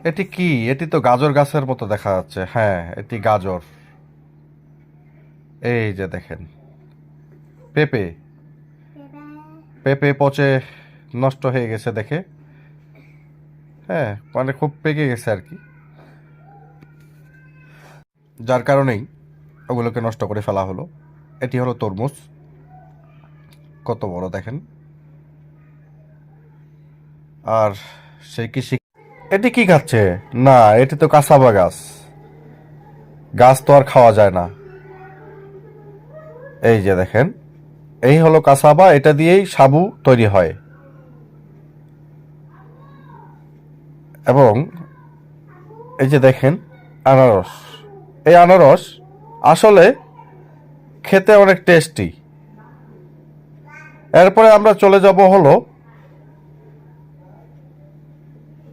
এটি কি? এটি তো গাজর গাছের মতো দেখা যাচ্ছে। হ্যাঁ, এটি গাজর। এই যে দেখেন, পেঁপে। পেঁপে পচে নষ্ট হয়ে গেছে দেখে। হ্যাঁ, মানে খুব পেকে গেছে আর কি, যার কারণেই ওগুলোকে নষ্ট করে ফেলা হলো। এটি হলো তরমুজ, কত বড় দেখেন। আর সেই কৃষি, এটি কি খাচ্ছে? না, এটি তো কাসাবা গাছ। গাছ তো আর খাওয়া যায় না। এই যে দেখেন, এই হলো কাসাবা, এটা দিয়েই সাবু তৈরি হয়। এবং এই যে দেখেন আনারস, এই আনারস আসলে খেতে অনেক টেস্টি। এরপরে আমরা চলে যাব হলো